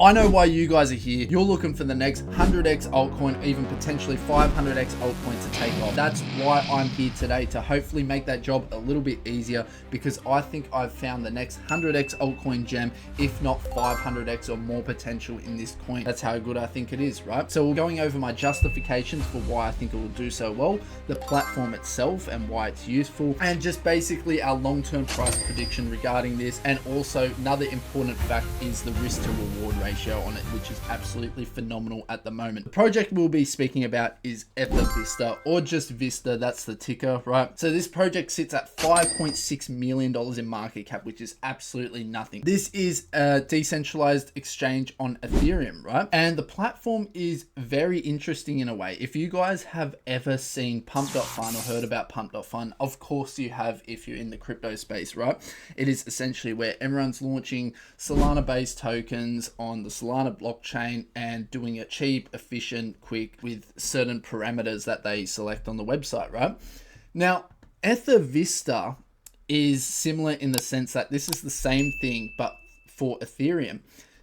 I know why you guys are here. You're looking for the next 100x altcoin, even potentially 500x altcoin to take off. That's why I'm here today, to hopefully make that job a little bit easier, because I think I've found the next 100x altcoin gem, if not 500x or more potential in this coin. That's how good I think it is, right? So we're going over my justifications for why I think it will do so well, the platform itself and why it's useful, and just basically our long-term price prediction regarding this. And also another important fact is the risk to reward ratio on it, which is absolutely phenomenal at the moment. The project we'll be speaking about is Ethervista, or just Vista, that's the ticker, right? So this project sits at $5.6 million in market cap, which is absolutely nothing. This is a decentralized exchange on Ethereum, right? And the platform is very interesting in a way. If you guys have ever seen Pump.Fun or heard about Pump.Fun, of course you have if you're in the crypto space, right? It is essentially where everyone's launching Solana-based tokens on the Solana blockchain and doing it cheap, efficient, quick, with certain parameters that they select on the website, right? Now, Ethervista is similar in the sense that this is the same thing, but for Ethereum.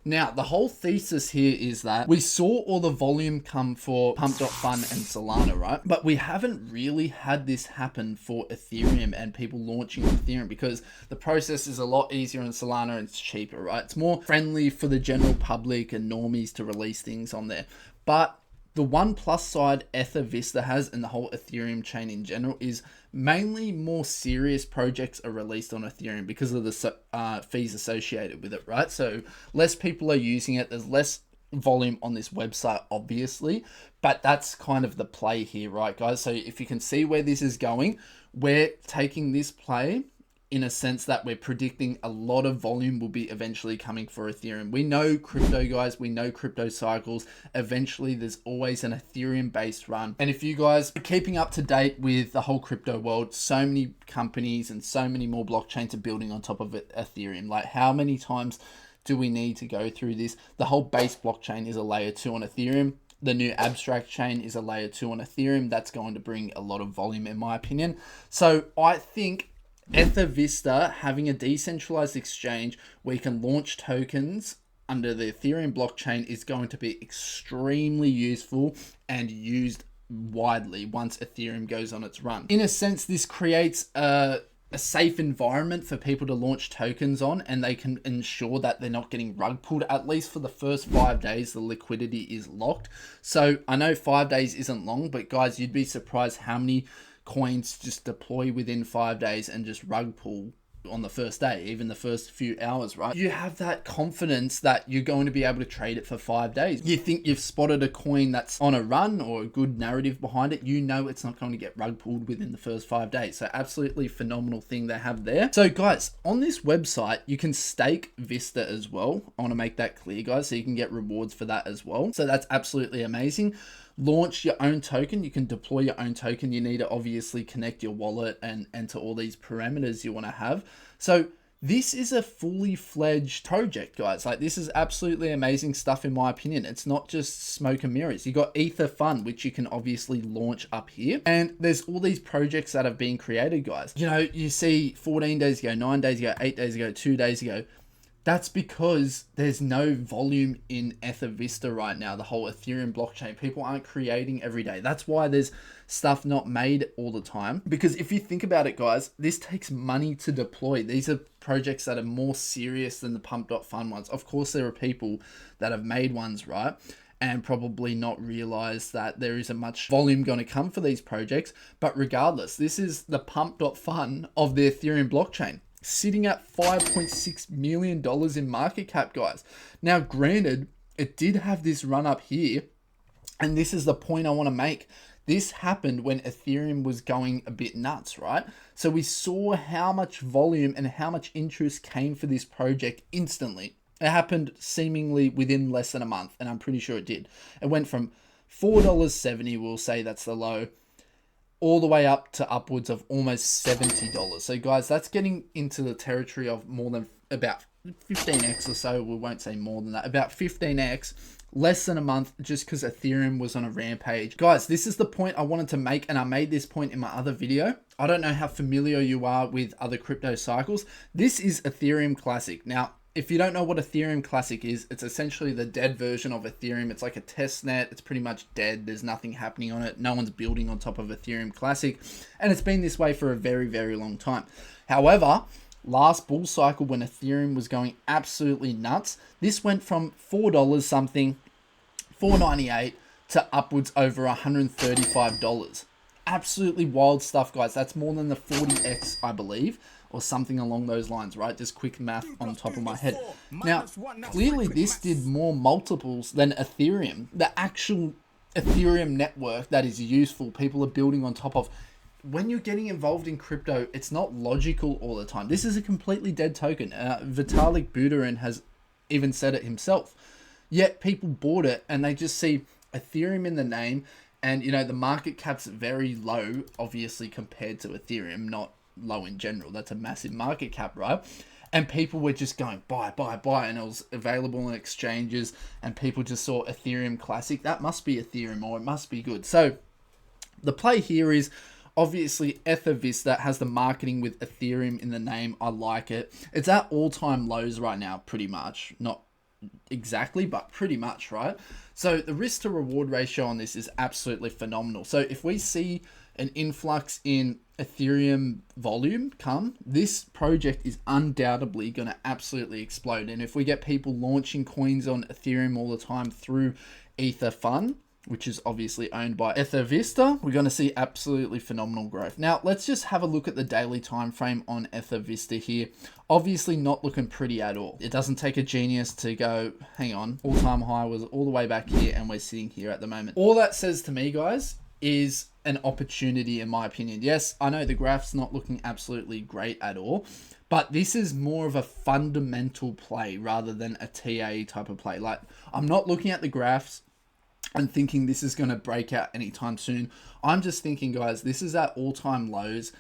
Now, the whole thesis here is that we saw all the volume come for Pump.Fun and Solana, right? But we haven't really had this happen for Ethereum and people launching on Ethereum, because the process is a lot easier on Solana and it's cheaper, right? It's more friendly for the general public and normies to release things on there. But the one plus side Ethervista has, and the whole Ethereum chain in general, is mainly more serious projects are released on Ethereum because of the fees associated with it, right? So less people are using it. There's less volume on this website, obviously, but that's kind of the play here, right, guys? So if you can see where this is going, we're taking this play in a sense that we're predicting a lot of volume will be eventually coming for Ethereum. We know crypto, guys. We know crypto cycles. Eventually, there's always an Ethereum-based run. And if you guys are keeping up to date with the whole crypto world, so many companies and so many more blockchains are building on top of it, Ethereum. Like, how many times do we need to go through this? The whole base blockchain is a layer 2 on Ethereum. The new abstract chain is a layer 2 on Ethereum. That's going to bring a lot of volume, in my opinion. So I think Ethervista, having a decentralized exchange where you can launch tokens under the Ethereum blockchain, is going to be extremely useful and used widely once Ethereum goes on its run. In a sense, this creates a safe environment for people to launch tokens on, and they can ensure that they're not getting rug pulled. At least for the first 5 days, the liquidity is locked. So I know 5 days isn't long, but guys, you'd be surprised how many coins just deploy within 5 days and just rug pull on the first day, even the first few hours, right? You have that confidence that you're going to be able to trade it for 5 days. You think you've spotted a coin that's on a run or a good narrative behind it, you know it's not going to get rug pulled within the first 5 days. So absolutely phenomenal thing they have there. So guys, on this website, you can stake Vista as well. I want to make that clear, guys, so you can get rewards for that as well. So that's absolutely amazing. Launch your own token. You can deploy your own token. You need to obviously connect your wallet and enter all these parameters you want to have. So this is a fully fledged project, guys. Like, this is absolutely amazing stuff, in my opinion. It's not just smoke and mirrors. You got Ether Fund, which you can obviously launch up here. And there's all these projects that have been created, guys. You know, you see 14 days ago, 9 days ago, 8 days ago, 2 days ago. That's because there's no volume in Ethervista right now, the whole Ethereum blockchain. People aren't creating every day. That's why there's stuff not made all the time. Because if you think about it, guys, this takes money to deploy. These are projects that are more serious than the Pump.Fun ones. Of course, there are people that have made ones, right, and probably not realize that there isn't much volume going to come for these projects. But regardless, this is the Pump.Fun of the Ethereum blockchain, sitting at $5.6 million in market cap, guys. Now, granted, it did have this run up here, and this is the point I want to make. This happened when Ethereum was going a bit nuts, right? So we saw how much volume and how much interest came for this project instantly. It happened seemingly within less than a month, and I'm pretty sure it did. It went from $4.70, we'll say that's the low, all the way up to upwards of almost $70. So guys, that's getting into the territory of more than about 15x or so. We won't say more than that, about 15x, less than a month, just because Ethereum was on a rampage. Guys, this is the point I wanted to make, and I made this point in my other video. I don't know how familiar you are with other crypto cycles. This is Ethereum Classic. Now, if you don't know what Ethereum Classic is, it's essentially the dead version of Ethereum. It's like a test net. It's pretty much dead. There's nothing happening on it. No one's building on top of Ethereum Classic. And it's been this way for a very, very long time. However, last bull cycle when Ethereum was going absolutely nuts, this went from $4 something, $4.98 to upwards over $135. Absolutely wild stuff, guys. That's more than the 40x, I believe, or something along those lines, right? Just quick math on the top of my head. Now, clearly this did more multiples than Ethereum. The actual Ethereum network that is useful, people are building on top of. When you're getting involved in crypto, it's not logical all the time. This is a completely dead token. Vitalik Buterin has even said it himself. Yet people bought it and they just see Ethereum in the name, and you know the market cap's very low, obviously compared to Ethereum, not low in general. That's a massive market cap, right? And people were just going buy, buy, buy, and it was available on exchanges, and people just saw Ethereum Classic. That must be Ethereum, or it must be good. So the play here is obviously Ethervista has the marketing with Ethereum in the name. I like it. It's at all-time lows right now, pretty much. Not exactly, but pretty much, right? So the risk to reward ratio on this is absolutely phenomenal. So if we see an influx in Ethereum volume come, this project is undoubtedly going to absolutely explode. And if we get people launching coins on Ethereum all the time through Etherfund, which is obviously owned by Ethervista, we're going to see absolutely phenomenal growth. Now, let's just have a look at the daily time frame on Ethervista here. Obviously not looking pretty at all. It doesn't take a genius to go, hang on, all-time high was all the way back here, and we're sitting here at the moment. All that says to me, guys, is an opportunity in my opinion. Yes, I know the graph's not looking absolutely great at all, but this is more of a fundamental play rather than a TA type of play. Like, I'm not looking at the graphs and thinking this is going to break out anytime soon. I'm just thinking, guys, this is at all-time lows.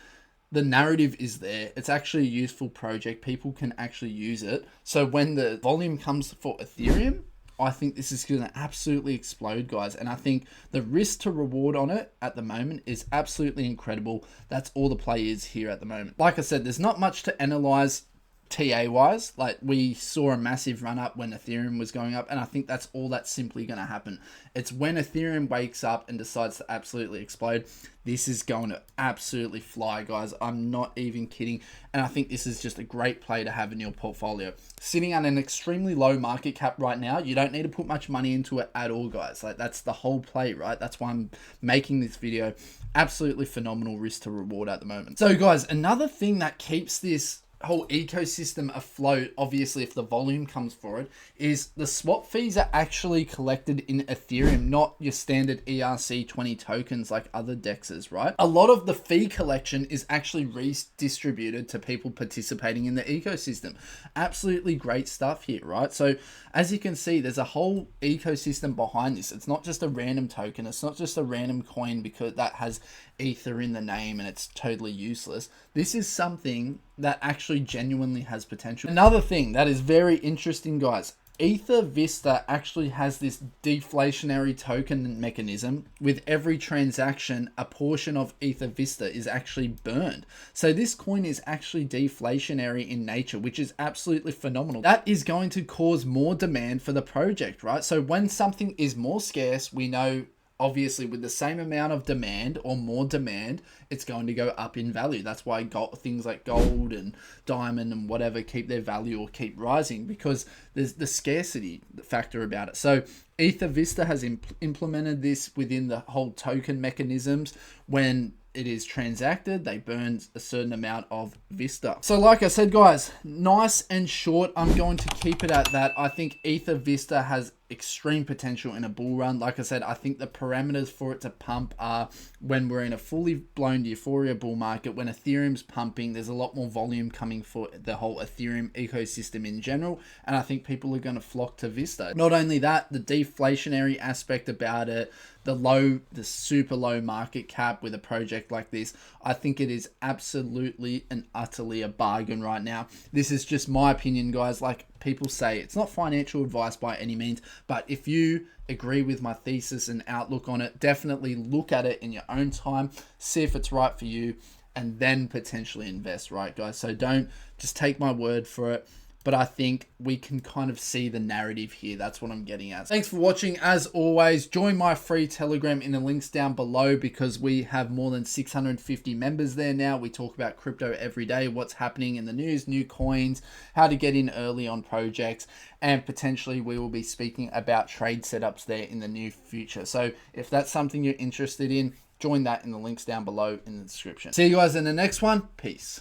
The narrative is there. It's actually a useful project. People can actually use it. So when the volume comes for Ethereum, I think this is going to absolutely explode, guys. And I think the risk to reward on it at the moment is absolutely incredible. That's all the play is here at the moment. Like I said, there's not much to analyze TA wise. Like, we saw a massive run up when Ethereum was going up, and I think that's all that's simply going to happen. It's when Ethereum wakes up and decides to absolutely explode, this is going to absolutely fly, guys. I'm not even kidding. And I think this is just a great play to have in your portfolio. Sitting at an extremely low market cap right now, you don't need to put much money into it at all, guys. Like, that's the whole play, right? That's why I'm making this video. Absolutely phenomenal risk to reward at the moment. So guys, another thing that keeps this whole ecosystem afloat, obviously if the volume comes for it, is the swap fees are actually collected in Ethereum, not your standard ERC20 tokens like other dexes, right? A lot of the fee collection is actually redistributed to people participating in the ecosystem. Absolutely great stuff here, right? So as you can see, there's a whole ecosystem behind this. It's not just a random token. It's not just a random coin because that has Ether in the name and it's totally useless. This is something that actually genuinely has potential. Another thing that is very interesting, guys, Ethervista actually has this deflationary token mechanism. With every transaction, a portion of Ethervista is actually burned. So this coin is actually deflationary in nature, which is absolutely phenomenal. That is going to cause more demand for the project, right? So when something is more scarce, we know obviously with the same amount of demand or more demand, it's going to go up in value. That's why things like gold and diamond and whatever keep their value or keep rising, because there's the scarcity factor about it. So Ethervista has implemented this within the whole token mechanisms. When it is transacted, they burn a certain amount of Vista. So like I said, guys, nice and short, I'm going to keep it at that. I think Ethervista has extreme potential in a bull run. Like I said, I think the parameters for it to pump are when we're in a fully blown euphoria bull market. When Ethereum's pumping, there's a lot more volume coming for the whole Ethereum ecosystem in general, and I think people are going to flock to Vista. Not only that, the deflationary aspect about it, the super low market cap with a project like this, I think it is absolutely and utterly a bargain right now. This is just my opinion, guys. Like people say, it's not financial advice by any means, but if you agree with my thesis and outlook on it, definitely look at it in your own time, see if it's right for you, and then potentially invest, right, guys? So don't just take my word for it. but I think we can kind of see the narrative here. That's what I'm getting at. Thanks for watching. As always, join my free Telegram in the links down below, because we have more than 650 members there now. We talk about crypto every day, what's happening in the news, new coins, how to get in early on projects, and potentially we will be speaking about trade setups there in the near future. So if that's something you're interested in, join that in the links down below in the description. See you guys in the next one. Peace.